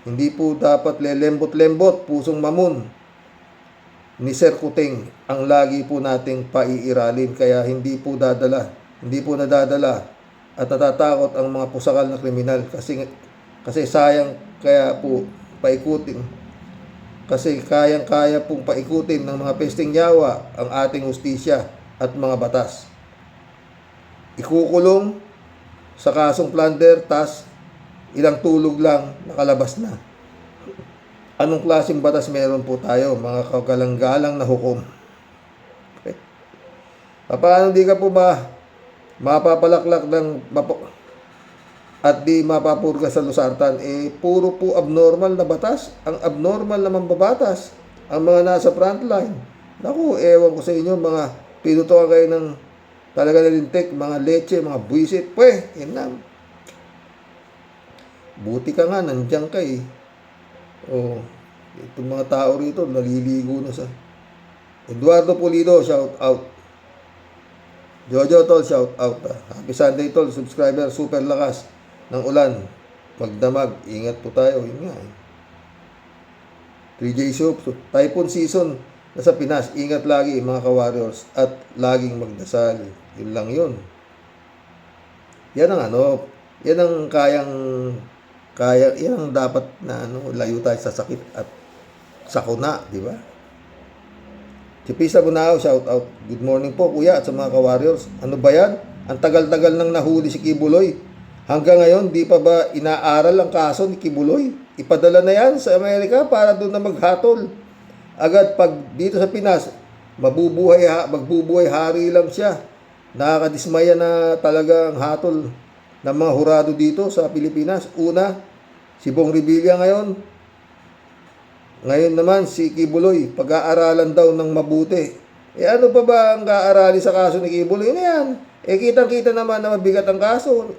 Hindi po dapat lelembot-lembot, pusong mamon ni Sir Kuting ang lagi po nating paiiralin. Kaya hindi po nadadala at natatakot ang mga pusakal na kriminal kasi sayang kaya po paikutin. Kasi kayang-kaya pong paikutin ng mga pesting yawa ang ating hustisya at mga batas. Ikukulong sa kasong plunder, tas ilang tulog lang nakalabas na. Anong klaseng batas meron po tayo, mga kagalang-galang na hukom? Paano di ka po mapapalaklak at di mapapurga sa lusartan? Puro po abnormal na batas. Ang abnormal na mambabatas ang mga nasa frontline. Naku, ewan ko sa inyo, mga pinutukan kayo ng talaga nalintik, mga leche, mga buwisit. Yan na. Buti ka nga, nandiyan ka eh. Oh, itong mga tao rito, naliligo na sa... Eduardo Pulido, shout out. Jojo Tol, shout out. Happy Sunday Tol, subscriber, super lakas ng ulan. Magdamag, ingat po tayo. Yun nga eh. 3J Soup, typhoon season nasa Pinas. Ingat lagi mga ka-warriors at laging magdasal. Yun lang yun. Yan ang yan ang yan ang dapat na layo tayo sa sakit at sakuna, di ba? Si Pisa Bunao, shout out. Good morning po kuya at sa mga ka-warriors. Ano ba yan? Ang tagal-tagal nang nahuli si Kibuloy. Hanggang ngayon, di pa ba inaaral ang kaso ni Kibuloy? Ipadala na yan sa Amerika para doon na maghatol. Agad pag dito sa Pinas, magbubuhay hari lang siya. Nakakadismaya na talaga ang hatol ng mga hurado dito sa Pilipinas. Una, si Bong Revilla ngayon. Ngayon naman, si Kibuloy, pag-aaralan daw ng mabuti. Ano pa ba ang kaarali sa kaso ni Kibuloy na yan? Kitang-kita naman na mabigat ang kaso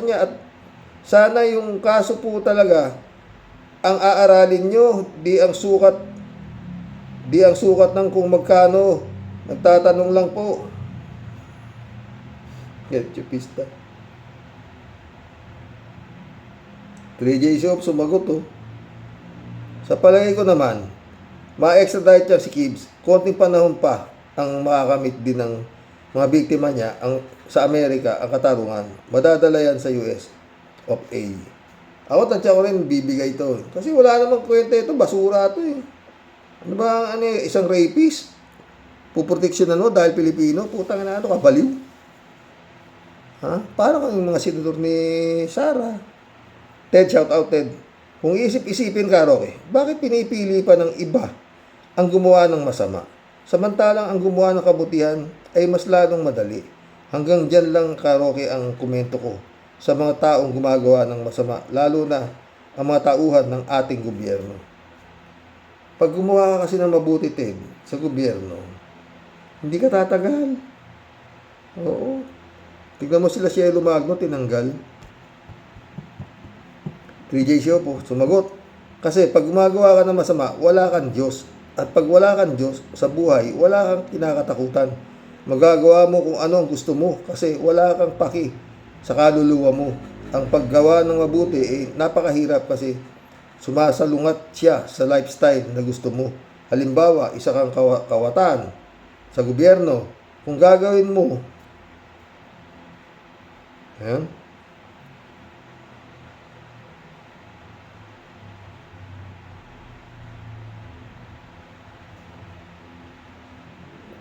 niya. At sana yung kaso po talaga, ang aaralin nyo, di ang sukat ng kung magkano. Nagtatanong lang po. Chupista. 3J Shop, sumagot oh. Sa palagay ko naman, ma-extradite niya si Gibbs. Konting panahon pa ang makakamit din ng mga biktima niya sa Amerika ang katarungan. Madadala yan sa US of A. Ako tansya ko rin bibigay ito. Kasi wala namang kwenta ito. Basura ito eh. Ano ba isang rapist? Puproteksyon dahil Pilipino? Putang na kabaliw. Ha? Parang ang mga senador ni Sara. Ted, shout out Ted. Kung isip-isipin ka, Roque, bakit pinipili pa ng iba ang gumawa ng masama? Samantalang ang gumawa ng kabutihan ay mas lalong madali. Hanggang dyan lang, Roque, ang komento ko sa mga taong gumagawa ng masama, lalo na ang mga tauhan ng ating gobyerno. Pag gumawa ka kasi ng mabuti, Ted, sa gobyerno, hindi ka tatagal. Oo. Tignan mo sila Cielo Magno, tinanggal. 3J Siopo, sumagot. Kasi pag gumagawa ka ng masama, wala kang Diyos. At pag wala kang Diyos sa buhay, wala kang kinakatakutan. Magagawa mo kung ano ang gusto mo kasi wala kang paki sa kaluluwa mo. Ang paggawa ng mabuti napakahirap kasi sumasalungat siya sa lifestyle na gusto mo. Halimbawa, isa kang kawatan sa gobyerno. Kung gagawin mo, ayan,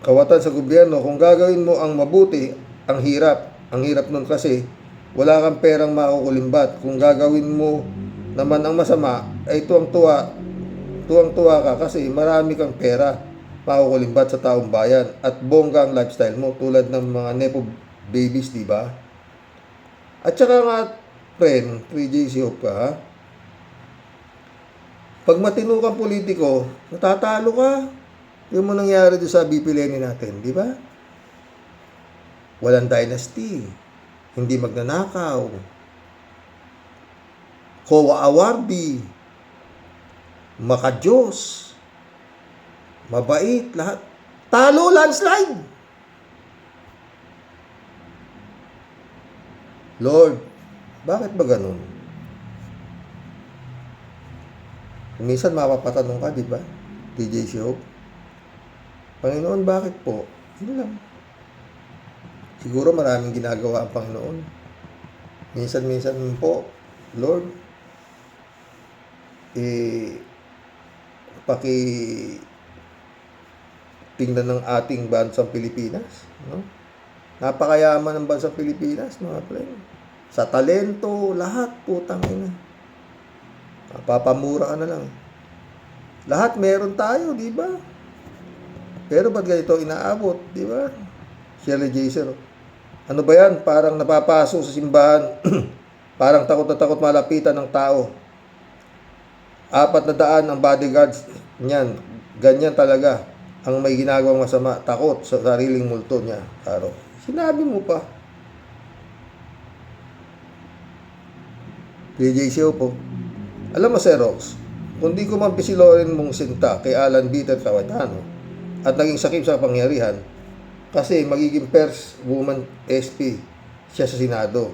kawatan sa gobyerno, kung gagawin mo ang mabuti, ang hirap nun kasi wala kang perang makukulimbat. Kung gagawin mo naman ang masama, ay tuwang-tuwa ka kasi marami kang pera makukulimbat sa taong bayan at bongga ang lifestyle mo tulad ng mga nepo babies, di ba? At saka nga, friend, 3J Siop ka, ha? Pag matino kang politiko, natatalo ka. Yung mo nangyari doon sa BP Lenny natin, di ba? Walang dynasty. Hindi magnanakaw. COA awardee. Makadiyos. Mabait, lahat. Talo, landslide! Lord, bakit ba ganun? Minsan mapapatanong ka, di ba? TJ Show. Panginoon, bakit po? Hindi lang. Siguro maraming ginagawa ang Panginoon. Minsan-minsan po, Lord, tingnan ng ating bansang Pilipinas. No? Napakayaman ng bansang Pilipinas, mga friend. Sa talento, lahat, putang ina. Papamura ka na lang. Lahat meron tayo, di ba? Pero ba't ganito inaabot, di ba? Shirley Jaser. Ano ba yan? Parang napapaso sa simbahan. Parang takot na takot malapitan ng tao. 400 ang bodyguards niyan. Ganyan talaga ang may ginagawang masama. Takot sa sariling multo niya. Karo. Sinabi mo pa. PJCO po. Alam mo, Xerox, kung di ko mampisilorin mong sinta kay Alan Bitter Cayetano at naging sakip sa pangyarihan, kasi magiging first woman SP siya sa Senado.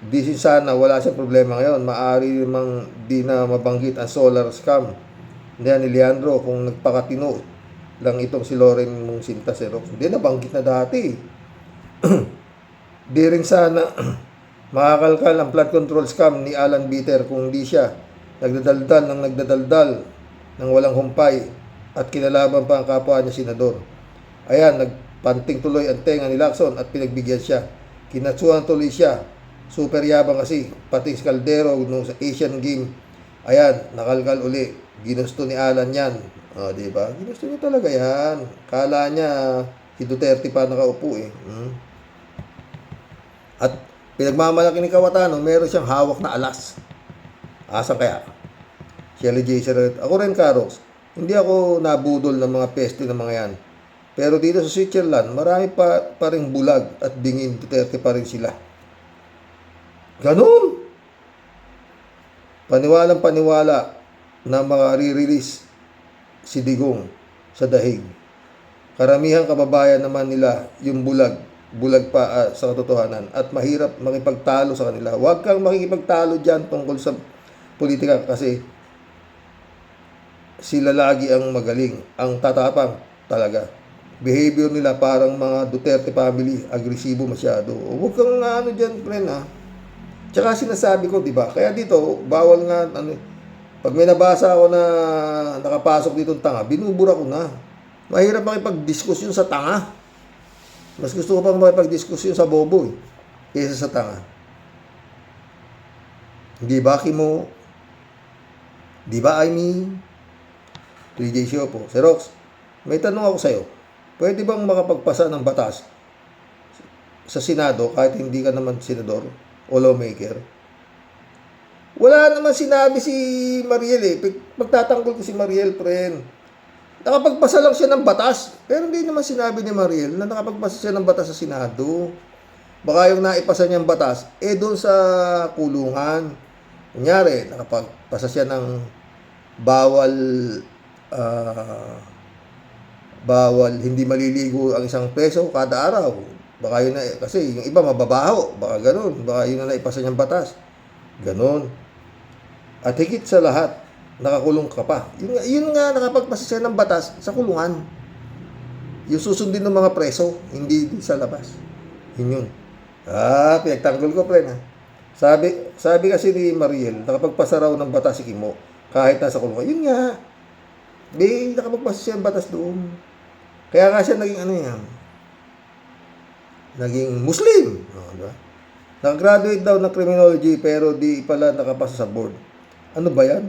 Di sana wala siyang problema ngayon. Maaari namang di na mabanggit ang solar scam ni Leandro kung nagpakatino lang itong si Loren mong sinta, Xerox. Hindi, nabanggit na dati. Di rin sana makakalkal ang flood control scam ni Alan Bitter kung di siya nagdadaldal ng walang humpay at kinalaban pa ang kapwa niya senador. Ayan, nagpanting tuloy ang tenga ni Lacson at pinagbigyan siya. Kinatsuhan tuloy siya. Super yabang kasi, pati si Caldero nung sa Asian Game. Ayan, nakalkal uli. Ginusto ni Alan yan. O, diba? Ginusto niya talaga yan. Kala niya, si Duterte pa nakaupo eh. At pinagmamalaki ni Cayetano, meron siyang hawak na alas. Asan kaya? Shelly J. Serret. Ako rin, Karox. Hindi ako nabudol ng mga peste ng mga yan. Pero dito sa Switzerland, marami pa rin bulag at dingin. Duterte pa rin sila. Ganun! Paniwalang paniwala na makare-release si Digong sa dahig. Karamihang kababayan naman nila yung bulag pa sa katotohanan at mahirap makipagtalo sa kanila. Huwag kang makikipagtalo dyan tungkol sa politika kasi sila lagi ang magaling, ang tatapang talaga. Behavior nila parang mga Duterte family, agresibo masyado. Huwag kang ano dyan, friend, ha. Tsaka sinasabi ko, di ba? Kaya dito, bawal nga, pag may nabasa ako na nakapasok dito ng tanga, binubura ko na. Mahirap makipag-diskusyon sa tanga. Mas gusto ko pang makipag-diskusyon sa bobo, kaysa sa tanga. Di ba, Kimo? Di ba, Amy? 3J Show po. Xerox, may tanong ako sa'yo. Pwede bang makapagpasa ng batas sa Senado kahit hindi ka naman senador o lawmaker? Wala naman sinabi si Mariel eh. Pagtatanggol ko si Mariel, friend. Nakapagpasa lang siya ng batas. Pero hindi naman sinabi ni Mariel na nakapagpasa siya ng batas sa Senado. Baka yung naipasa niyang batas, doon sa kulungan. Kunyari, nakapagpasa siya ng bawal hindi maliligo ang isang peso kada araw. Baka yun na, kasi yung iba mababaho, baka ganun, baka yun na naipasa niyang batas. Ganun. At higit sa lahat, nakakulong ka pa. Yun nga, nakapagpasa siya ng batas sa kulungan. Yung susundin ng mga preso, hindi sa labas. Yun. Pinagtanggol ko, friend, ha. Sabi kasi ni Mariel, nakapagpasa raw ng batas si Kimo, kahit nasa kulungan. Yun nga. Nakapagpasa siya ng batas doon. Kaya nga siya naging naging Muslim. Diba? Nakagraduate daw ng criminology pero di pala nakapasa sa board. Ano ba yan?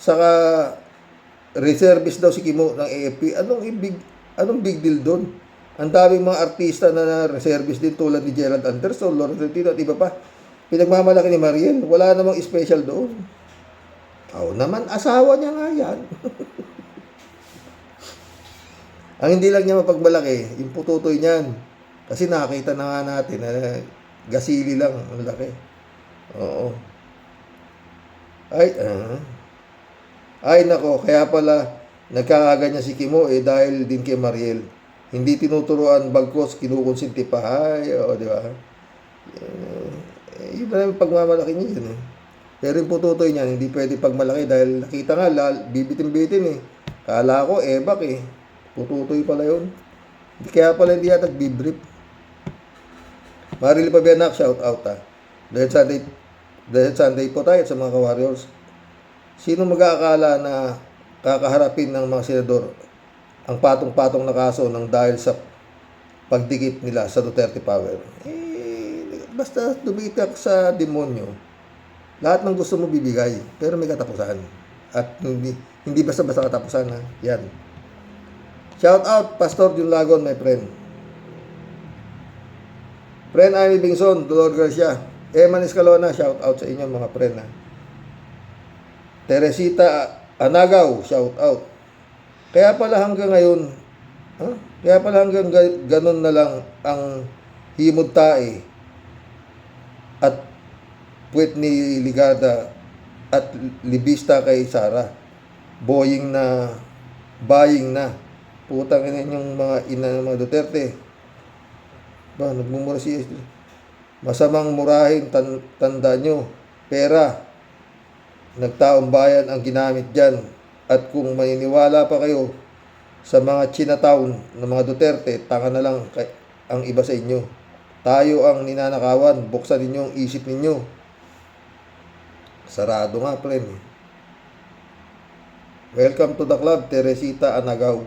Saka reservist daw si Kimo ng AFP. Anong big deal doon? Ang daming mga artista na reservist din tulad ni Gerald Anderson, Lawrence Tito at iba pa. Pinagmamalaki ni Mariel. Wala namang special doon. Naman, asawa niya nga yan. Ang hindi lang niya mapagmalaki, yung pututoy niyan. Kasi nakita na nga natin na gasili lang ang laki. Oo. Ay nako, kaya pala nagkakaganyan si Kimo dahil din kay Mariel. Hindi tinuturuan bagkos, kinukonsinti pa. Di ba? Yun na yung pagmamalaki niya yun. Pero yung pututoy niyan, hindi pwede pagmalaki dahil nakita nga, bibitin-bitin eh. Kala ko, ebak eh. Pututoy pala yun. Kaya pala hindi yata nagbibrip. Marili Pabianak, shout out ha. Dahil Sunday po tayo sa mga ka-warriors. Sino mag-aakala na kakaharapin ng mga senador ang patong-patong na kaso ng dahil sa pagdikit nila sa Duterte power? Basta dumitak sa demonyo, lahat ng gusto mo bibigay, pero may katapusan. At hindi basta-basta katapusan ha. Yan. Shout out, Pastor Jun Lagon, my friend. Friend Amy Bingson, Dolor Garcia. Eman Escalona, shout out sa inyo mga friend ha. Teresita Anagaw, shout out. Kaya pala hanggang ngayon, ganun na lang ang himod tae at puwet ni Ligada at Libista kay Sara. Buying na, putang ina yung mga ina ng mga Duterte. Ba, nagmumura si masamang murahin, tanda nyo, pera, nagtaong bayan ang ginamit dyan. At kung maniniwala pa kayo sa mga Chinatown ng mga Duterte, tanga na lang ang iba sa inyo. Tayo ang ninanakawan, buksan ninyo ang isip ninyo. Sarado nga, friend. Welcome to the club, Teresita Anagaw.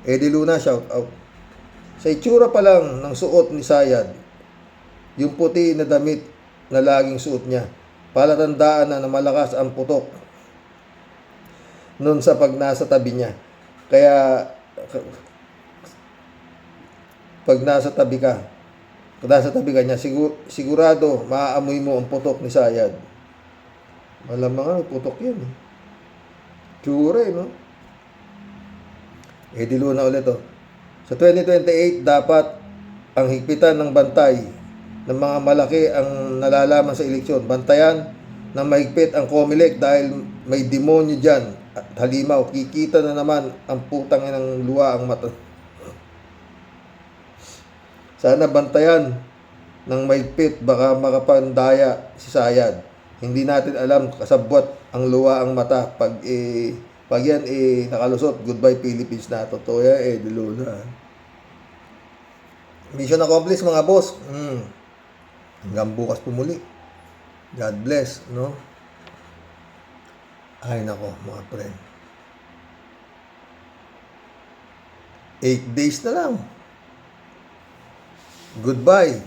Eddie Luna, shout out. Sa itsura pa lang ng suot ni Sayad, yung puti na damit na laging suot niya, palatandaan na malakas ang putok nun sa pag nasa tabi niya. Kaya pag nasa tabi ka niya, sigurado maaamoy mo ang putok ni Sayad. Malamang putok yan. Tsura no? Eddie Luna ulit Sa 2028, dapat ang higpitan ng bantay ng mga malaki ang nalalaman sa eleksyon. Bantayan ng mahigpit ang COMELEC dahil may demonyo dyan. At halimaw, kikita na naman ang putang ng luwa ang mata. Sana bantayan ng mahigpit, baka makapandaya si Sayad. Hindi natin alam kasabwat ang luwa ang mata. Pag yan nakalusot, goodbye Philippines na. Totoo yan Luna. Mission accomplished mga boss. Hanggang bukas pumuli. God bless, no? Ay nako, mga friend. 8 days na lang. Goodbye.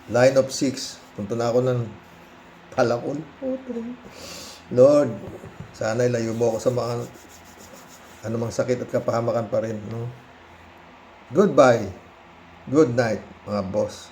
Line of 6. Punta na ako ng Palakol. Lord, sana ilayo mo ako sa mga anumang sakit at kapahamakan pa rin, no? Goodbye. Good night, mga boss.